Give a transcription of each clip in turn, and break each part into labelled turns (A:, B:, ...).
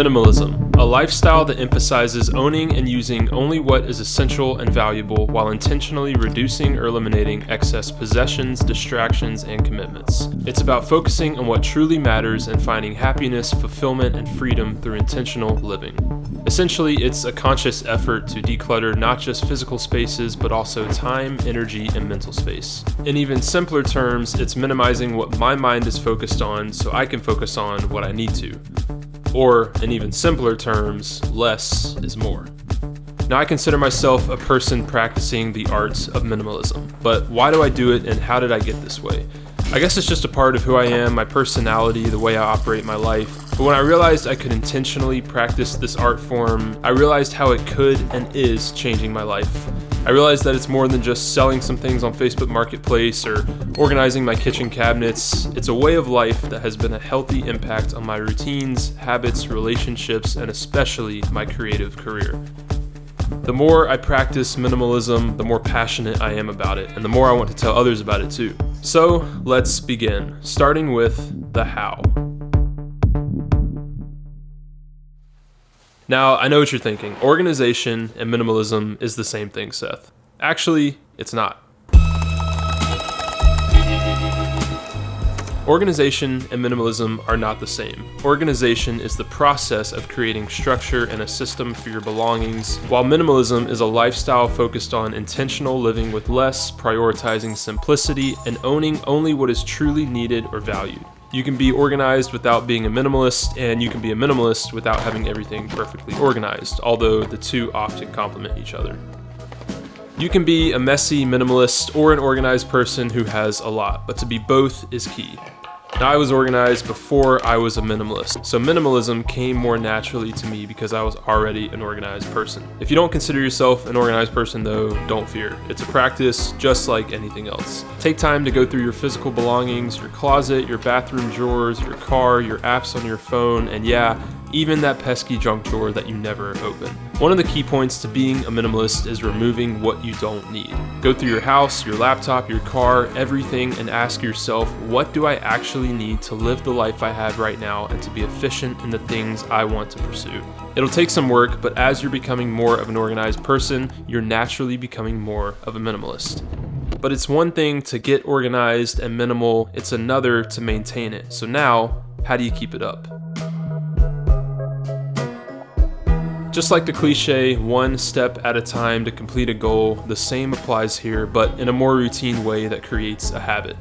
A: Minimalism, a lifestyle that emphasizes owning and using only what is essential and valuable while intentionally reducing or eliminating excess possessions, distractions, and commitments. It's about focusing on what truly matters and finding happiness, fulfillment, and freedom through intentional living. Essentially, it's a conscious effort to declutter not just physical spaces, but also time, energy, and mental space. In even simpler terms, it's minimizing what my mind is focused on so I can focus on what I need to. Or, in even simpler terms, less is more. Now, I consider myself a person practicing the art of minimalism, but why do I do it and how did I get this way? I guess it's just a part of who I am, my personality, the way I operate my life. But when I realized I could intentionally practice this art form, I realized how it could and is changing my life. I realized that it's more than just selling some things on Facebook Marketplace or organizing my kitchen cabinets. It's a way of life that has been a healthy impact on my routines, habits, relationships, and especially my creative career. The more I practice minimalism, the more passionate I am about it, and the more I want to tell others about it too. So let's begin, starting with the how. Now, I know what you're thinking. Organization and minimalism is the same thing, Seth. Actually, it's not. Organization and minimalism are not the same. Organization is the process of creating structure and a system for your belongings, while minimalism is a lifestyle focused on intentional living with less, prioritizing simplicity, and owning only what is truly needed or valued. You can be organized without being a minimalist, and you can be a minimalist without having everything perfectly organized, although the two often complement each other. You can be a messy minimalist or an organized person who has a lot, but to be both is key. Now, I was organized before I was a minimalist, so minimalism came more naturally to me because I was already an organized person. If you don't consider yourself an organized person though, don't fear. It's a practice just like anything else. Take time to go through your physical belongings, your closet, your bathroom drawers, your car, your apps on your phone, and yeah, even that pesky junk drawer that you never open. One of the key points to being a minimalist is removing what you don't need. Go through your house, your laptop, your car, everything, and ask yourself, what do I actually need to live the life I have right now and to be efficient in the things I want to pursue? It'll take some work, but as you're becoming more of an organized person, you're naturally becoming more of a minimalist. But it's one thing to get organized and minimal, it's another to maintain it. So now, how do you keep it up? Just like the cliche, one step at a time to complete a goal, the same applies here, but in a more routine way that creates a habit.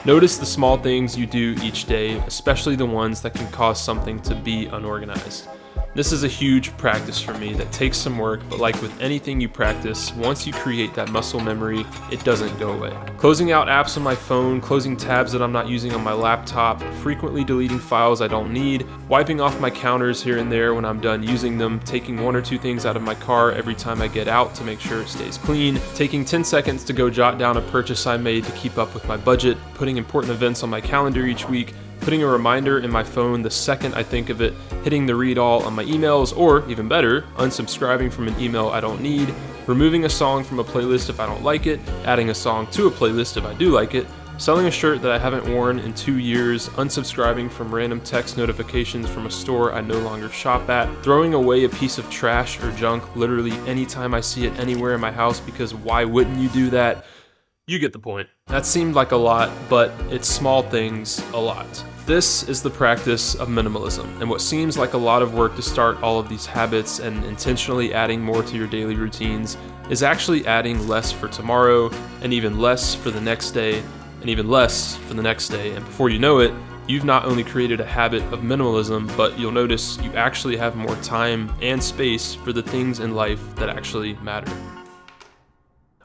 A: Notice the small things you do each day, especially the ones that can cause something to be unorganized. This is a huge practice for me that takes some work, but like with anything you practice, once you create that muscle memory, it doesn't go away. Closing out apps on my phone, closing tabs that I'm not using on my laptop, frequently deleting files I don't need, wiping off my counters here and there when I'm done using them, taking one or two things out of my car every time I get out to make sure it stays clean, taking 10 seconds to go jot down a purchase I made to keep up with my budget, putting important events on my calendar each week, putting a reminder in my phone the second I think of it, hitting the read all on my emails, or even better, unsubscribing from an email I don't need, removing a song from a playlist if I don't like it, adding a song to a playlist if I do like it, selling a shirt that I haven't worn in 2 years, unsubscribing from random text notifications from a store I no longer shop at, throwing away a piece of trash or junk literally anytime I see it anywhere in my house because why wouldn't you do that? You get the point. That seemed like a lot, but it's small things a lot. This is the practice of minimalism, and what seems like a lot of work to start all of these habits and intentionally adding more to your daily routines is actually adding less for tomorrow, and even less for the next day, and even less for the next day. And before you know it, you've not only created a habit of minimalism, but you'll notice you actually have more time and space for the things in life that actually matter.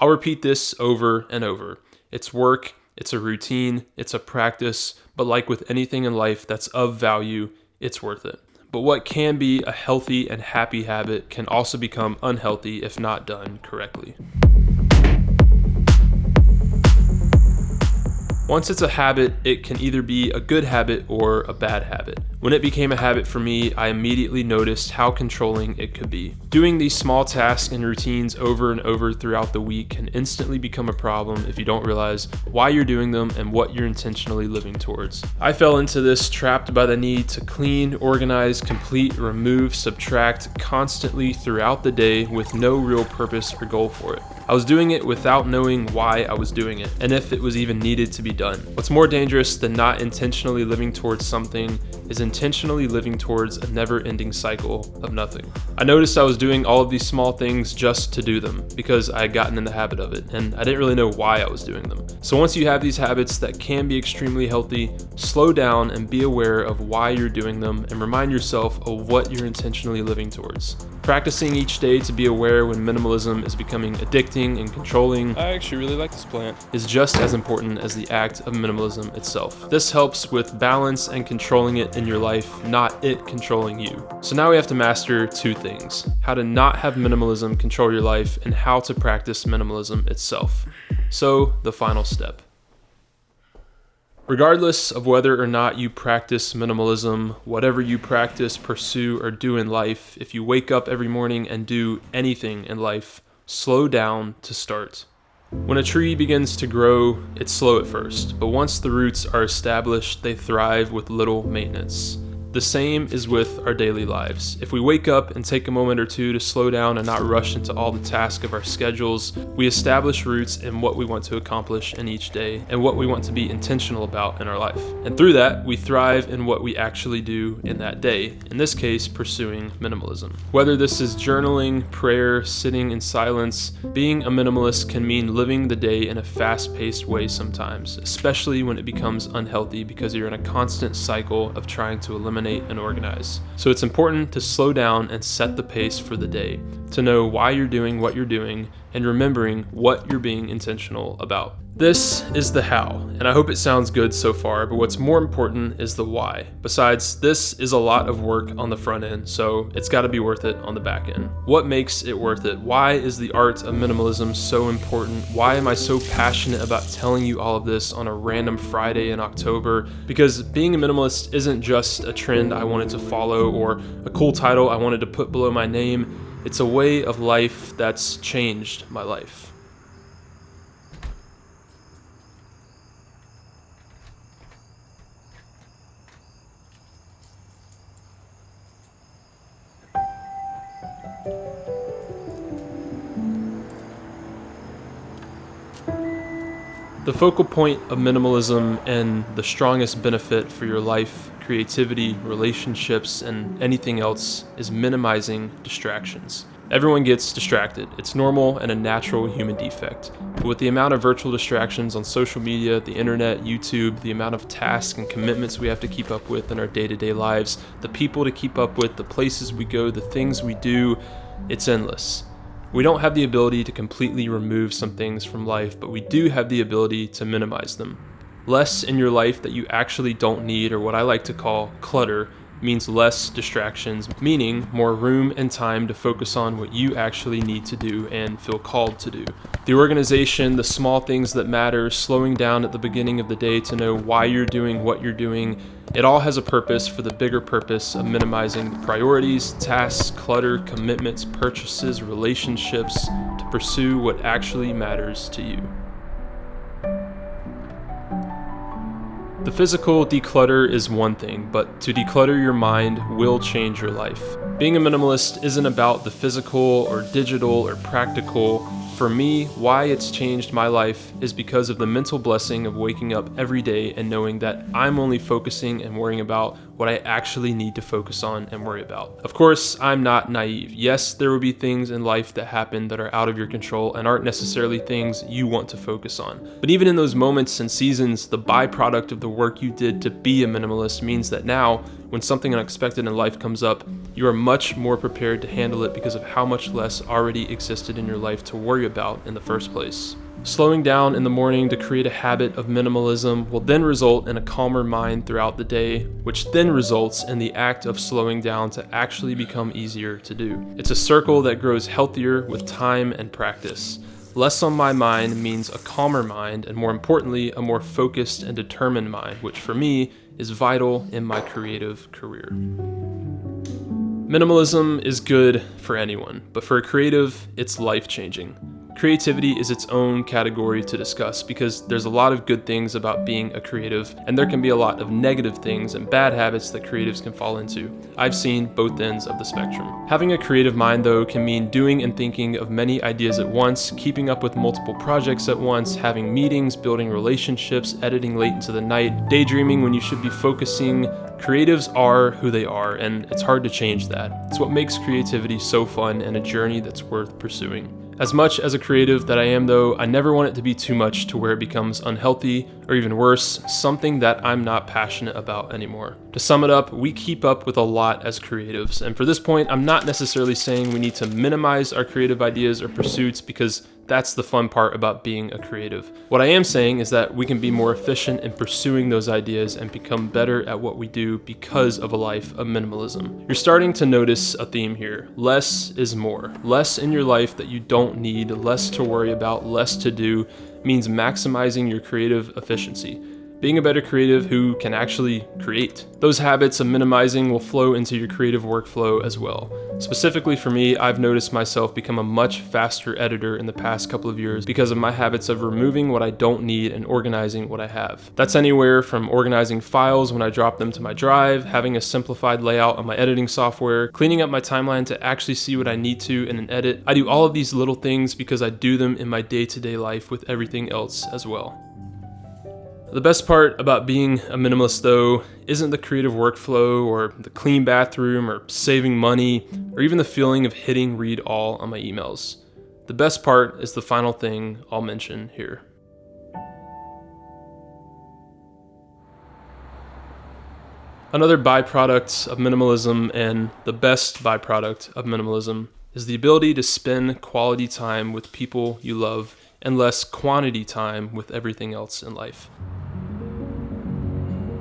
A: I'll repeat this over and over. It's work, it's a routine, it's a practice, but like with anything in life that's of value, it's worth it. But what can be a healthy and happy habit can also become unhealthy if not done correctly. Once it's a habit, it can either be a good habit or a bad habit. When it became a habit for me, I immediately noticed how controlling it could be. Doing these small tasks and routines over and over throughout the week can instantly become a problem if you don't realize why you're doing them and what you're intentionally living towards. I fell into this trapped by the need to clean, organize, complete, remove, subtract constantly throughout the day with no real purpose or goal for it. I was doing it without knowing why I was doing it, and if it was even needed to be done. What's more dangerous than not intentionally living towards something is intentionally living towards a never-ending cycle of nothing. I noticed I was doing all of these small things just to do them, because I had gotten in the habit of it, and I didn't really know why I was doing them. So once you have these habits that can be extremely healthy, slow down and be aware of why you're doing them, and remind yourself of what you're intentionally living towards. Practicing each day to be aware when minimalism is becoming addicting and controlling, I actually really like this plant, is just as important as the act of minimalism itself. This helps with balance and controlling it in your life, not it controlling you. So now we have to master two things: how to not have minimalism control your life, and how to practice minimalism itself. So the final step. Regardless of whether or not you practice minimalism, whatever you practice, pursue, or do in life, if you wake up every morning and do anything in life, slow down to start. When a tree begins to grow, it's slow at first, but once the roots are established, they thrive with little maintenance. The same is with our daily lives. If we wake up and take a moment or two to slow down and not rush into all the tasks of our schedules, we establish roots in what we want to accomplish in each day and what we want to be intentional about in our life. And through that, we thrive in what we actually do in that day, in this case, pursuing minimalism. Whether this is journaling, prayer, sitting in silence, being a minimalist can mean living the day in a fast-paced way sometimes, especially when it becomes unhealthy because you're in a constant cycle of trying to eliminate and organize. So it's important to slow down and set the pace for the day, to know why you're doing what you're doing, and remembering what you're being intentional about. This is the how, and I hope it sounds good so far, but what's more important is the why. Besides, this is a lot of work on the front end, so it's got to be worth it on the back end. What makes it worth it? Why is the art of minimalism so important? Why am I so passionate about telling you all of this on a random Friday in October? Because being a minimalist isn't just a trend I wanted to follow or a cool title I wanted to put below my name. It's a way of life that's changed my life. The focal point of minimalism and the strongest benefit for your life, creativity, relationships, and anything else is minimizing distractions. Everyone gets distracted. It's normal and a natural human defect. But with the amount of virtual distractions on social media, the internet, YouTube, the amount of tasks and commitments we have to keep up with in our day-to-day lives, the people to keep up with, the places we go, the things we do, it's endless. We don't have the ability to completely remove some things from life, but we do have the ability to minimize them. Less in your life that you actually don't need, or what I like to call clutter, means less distractions, meaning more room and time to focus on what you actually need to do and feel called to do. The organization, the small things that matter, slowing down at the beginning of the day to know why you're doing what you're doing, it all has a purpose for the bigger purpose of minimizing the priorities, tasks, clutter, commitments, purchases, relationships to pursue what actually matters to you. The physical declutter is one thing, but to declutter your mind will change your life. Being a minimalist isn't about the physical or digital or practical. For me, why it's changed my life is because of the mental blessing of waking up every day and knowing that I'm only focusing and worrying about what I actually need to focus on and worry about. Of course, I'm not naive. Yes, there will be things in life that happen that are out of your control and aren't necessarily things you want to focus on. But even in those moments and seasons, the byproduct of the work you did to be a minimalist means that now, when something unexpected in life comes up, you are much more prepared to handle it because of how much less already existed in your life to worry about in the first place. Slowing down in the morning to create a habit of minimalism will then result in a calmer mind throughout the day, which then results in the act of slowing down to actually become easier to do. It's a circle that grows healthier with time and practice. Less on my mind means a calmer mind, and more importantly, a more focused and determined mind, which for me is vital in my creative career. Minimalism is good for anyone, but for a creative, it's life-changing. Creativity is its own category to discuss because there's a lot of good things about being a creative, and there can be a lot of negative things and bad habits that creatives can fall into. I've seen both ends of the spectrum. Having a creative mind, though, can mean doing and thinking of many ideas at once, keeping up with multiple projects at once, having meetings, building relationships, editing late into the night, daydreaming when you should be focusing. Creatives are who they are, and it's hard to change that. It's what makes creativity so fun and a journey that's worth pursuing. As much as a creative that I am, though, I never want it to be too much to where it becomes unhealthy, or even worse, something that I'm not passionate about anymore. To sum it up, we keep up with a lot as creatives, and for this point, I'm not necessarily saying we need to minimize our creative ideas or pursuits because that's the fun part about being a creative. What I am saying is that we can be more efficient in pursuing those ideas and become better at what we do because of a life of minimalism. You're starting to notice a theme here. Less is more. Less in your life that you don't need, less to worry about, less to do, means maximizing your creative efficiency. Being a better creative who can actually create. Those habits of minimizing will flow into your creative workflow as well. Specifically for me, I've noticed myself become a much faster editor in the past couple of years because of my habits of removing what I don't need and organizing what I have. That's anywhere from organizing files when I drop them to my drive, having a simplified layout on my editing software, cleaning up my timeline to actually see what I need to in an edit. I do all of these little things because I do them in my day-to-day life with everything else as well. The best part about being a minimalist, though, isn't the creative workflow or the clean bathroom or saving money or even the feeling of hitting read all on my emails. The best part is the final thing I'll mention here. Another byproduct of minimalism, and the best byproduct of minimalism, is the ability to spend quality time with people you love and less quantity time with everything else in life.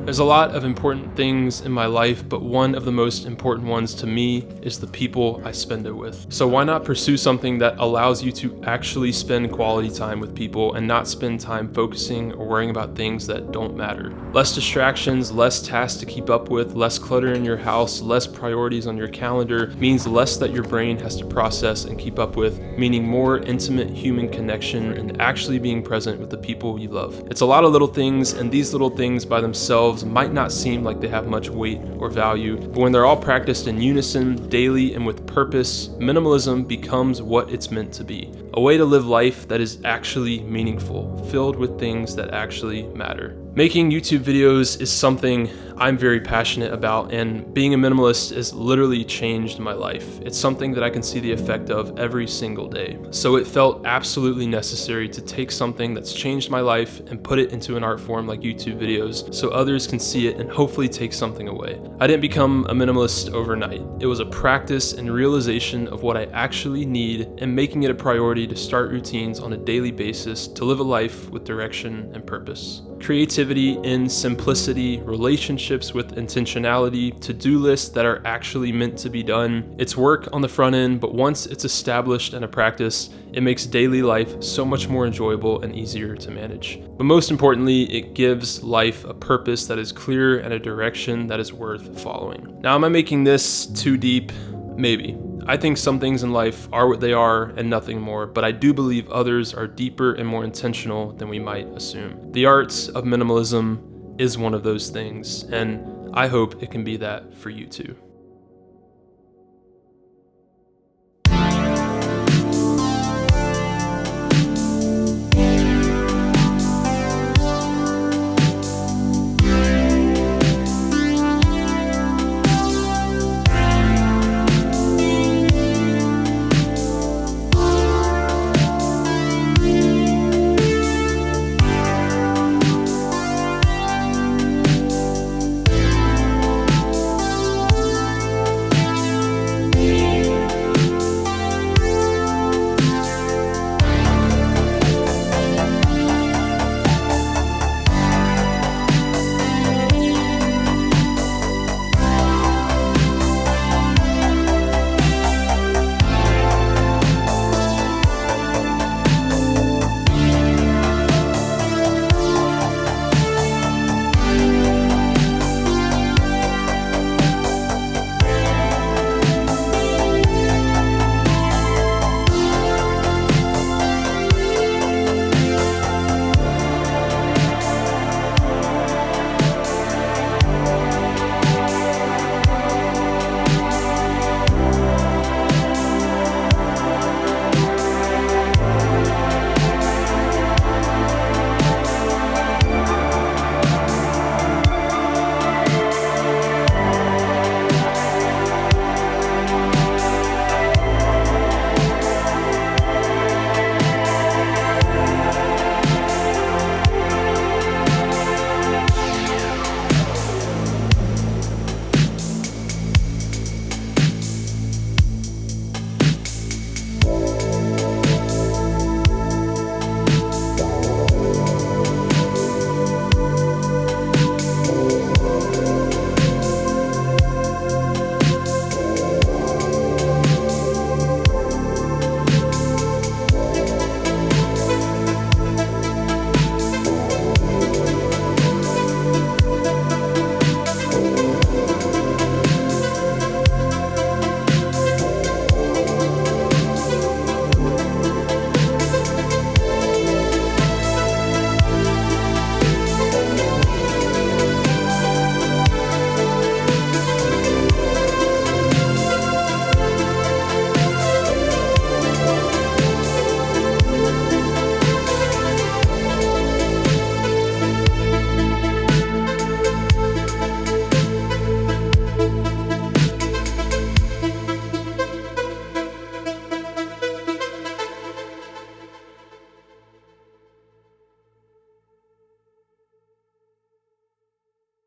A: There's a lot of important things in my life, but one of the most important ones to me is the people I spend it with. So why not pursue something that allows you to actually spend quality time with people and not spend time focusing or worrying about things that don't matter? Less distractions, less tasks to keep up with, less clutter in your house, less priorities on your calendar means less that your brain has to process and keep up with, meaning more intimate human connection and actually being present with the people you love. It's a lot of little things, and these little things by themselves might not seem like they have much weight or value, but when they're all practiced in unison, daily, and with purpose, minimalism becomes what it's meant to be. A way to live life that is actually meaningful, filled with things that actually matter. Making YouTube videos is something I'm very passionate about, and being a minimalist has literally changed my life. It's something that I can see the effect of every single day. So it felt absolutely necessary to take something that's changed my life and put it into an art form like YouTube videos so others can see it and hopefully take something away. I didn't become a minimalist overnight. It was a practice and realization of what I actually need and making it a priority to start routines on a daily basis to live a life with direction and purpose. Creativity in simplicity, relationships with intentionality, to-do lists that are actually meant to be done. It's work on the front end, but once it's established and a practice, it makes daily life so much more enjoyable and easier to manage. But most importantly, it gives life a purpose that is clear and a direction that is worth following. Now, am I making this too deep? Maybe. I think some things in life are what they are and nothing more, but I do believe others are deeper and more intentional than we might assume. The art of minimalism is one of those things, and I hope it can be that for you too.